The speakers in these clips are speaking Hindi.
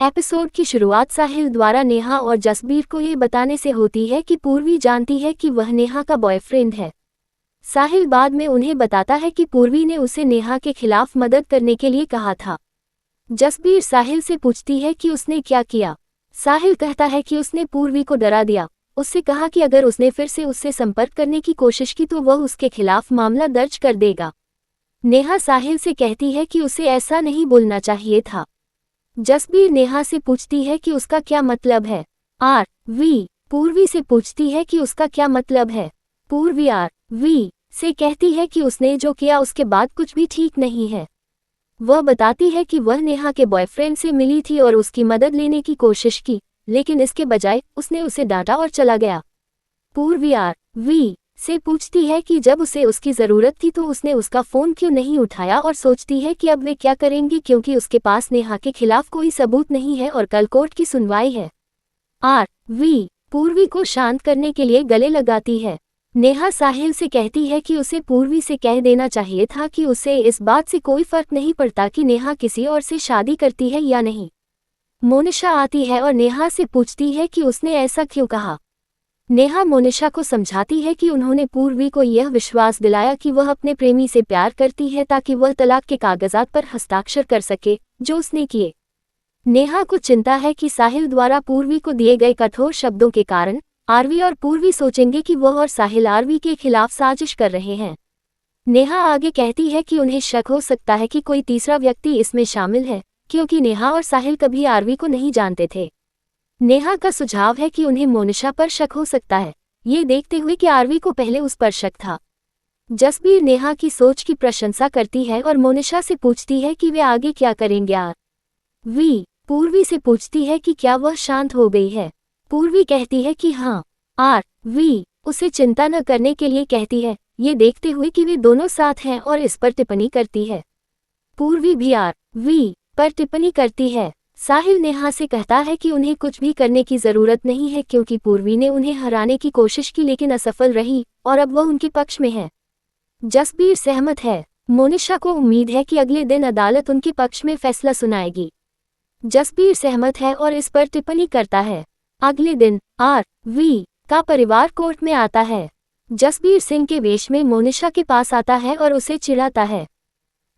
एपिसोड की शुरुआत साहिल द्वारा नेहा और जसबीर को ये बताने से होती है कि पूर्वी जानती है कि वह नेहा का बॉयफ्रेंड है। साहिल बाद में उन्हें बताता है कि पूर्वी ने उसे नेहा के खिलाफ मदद करने के लिए कहा था। जसबीर साहिल से पूछती है कि उसने क्या किया। साहिल कहता है कि उसने पूर्वी को डरा दिया, उससे कहा कि अगर उसने फिर से उससे संपर्क करने की कोशिश की तो वह उसके खिलाफ मामला दर्ज कर देगा। नेहा साहिल से कहती है कि उसे ऐसा नहीं बोलना चाहिए था। जसबीर नेहा से पूछती है कि उसका क्या मतलब है। वी पूर्वी से पूछती है कि उसका क्या मतलब है। पूर्वी वी से कहती है कि उसने जो किया उसके बाद कुछ भी ठीक नहीं है। वह बताती है कि वह नेहा के बॉयफ्रेंड से मिली थी और उसकी मदद लेने की कोशिश की, लेकिन इसके बजाय उसने उसे डांटा और चला गया। पूर्वी वी से पूछती है कि जब उसे उसकी ज़रूरत थी तो उसने उसका फ़ोन क्यों नहीं उठाया और सोचती है कि अब वे क्या करेंगे क्योंकि उसके पास नेहा के खिलाफ कोई सबूत नहीं है और कल कोर्ट की सुनवाई है। वी पूर्वी को शांत करने के लिए गले लगाती है। नेहा साहिल से कहती है कि उसे पूर्वी से कह देना चाहिए था कि उसे इस बात से कोई फर्क नहीं पड़ता कि नेहा किसी और से शादी करती है या नहीं। मोनिशा आती है और नेहा से पूछती है कि उसने ऐसा क्यों कहा। नेहा मोनिशा को समझाती है कि उन्होंने पूर्वी को यह विश्वास दिलाया कि वह अपने प्रेमी से प्यार करती है ताकि वह तलाक के कागजात पर हस्ताक्षर कर सके जो उसने किए। नेहा को चिंता है कि साहिल द्वारा पूर्वी को दिए गए कठोर शब्दों के कारण आरवी और पूर्वी सोचेंगे कि वह और साहिल आरवी के खिलाफ साजिश कर रहे हैं। नेहा आगे कहती है कि उन्हें शक हो सकता है कि कोई तीसरा व्यक्ति इसमें शामिल है, क्योंकि नेहा और साहिल कभी आरवी को नहीं जानते थे। नेहा का सुझाव है कि उन्हें मोनिशा पर शक हो सकता है, ये देखते हुए कि आरवी को पहले उस पर शक था। जसबीर नेहा की सोच की प्रशंसा करती है और मोनिशा से पूछती है कि वे आगे क्या करेंगे। वी पूर्वी से पूछती है कि क्या वह शांत हो गई है। पूर्वी कहती है कि हाँ। वी उसे चिंता न करने के लिए कहती है, ये देखते हुए कि वे दोनों साथ हैं और इस पर टिप्पणी करती है। पूर्वी भी वी पर टिप्पणी करती है। साहिल नेहा से कहता है कि उन्हें कुछ भी करने की ज़रूरत नहीं है क्योंकि पूर्वी ने उन्हें हराने की कोशिश की लेकिन असफल रही और अब वह उनके पक्ष में है। जसबीर सहमत है। मोनिशा को उम्मीद है कि अगले दिन अदालत उनके पक्ष में फैसला सुनाएगी। जसबीर सहमत है और इस पर टिप्पणी करता है। अगले दिन वी का परिवार कोर्ट में आता है। जसबीर सिंह के वेश में मोनिशा के पास आता है और उसे चिढ़ाता है।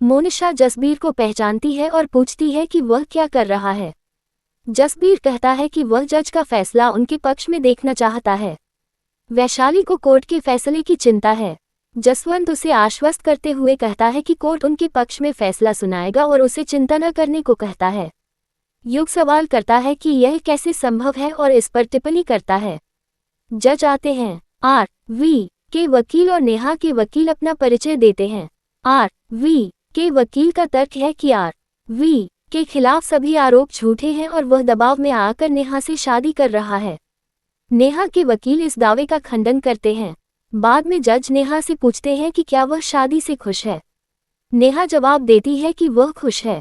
मोनिशा जसबीर को पहचानती है और पूछती है कि वह क्या कर रहा है। जसबीर कहता है कि वह जज का फैसला उनके पक्ष में देखना चाहता है। वैशाली को कोर्ट के फैसले की चिंता है। जसवंत उसे आश्वस्त करते हुए कहता है कि कोर्ट उनके पक्ष में फैसला सुनाएगा और उसे चिंता न करने को कहता है। युग सवाल करता है कि यह कैसे संभव है और इस पर टिप्पणी करता है। जज आते हैं। वी के वकील और नेहा के वकील अपना परिचय देते हैं। वी के वकील का तर्क है कि वी के खिलाफ सभी आरोप झूठे हैं और वह दबाव में आकर नेहा से शादी कर रहा है। नेहा के वकील इस दावे का खंडन करते हैं। बाद में जज नेहा से पूछते हैं कि क्या वह शादी से खुश है। नेहा जवाब देती है कि वह खुश है।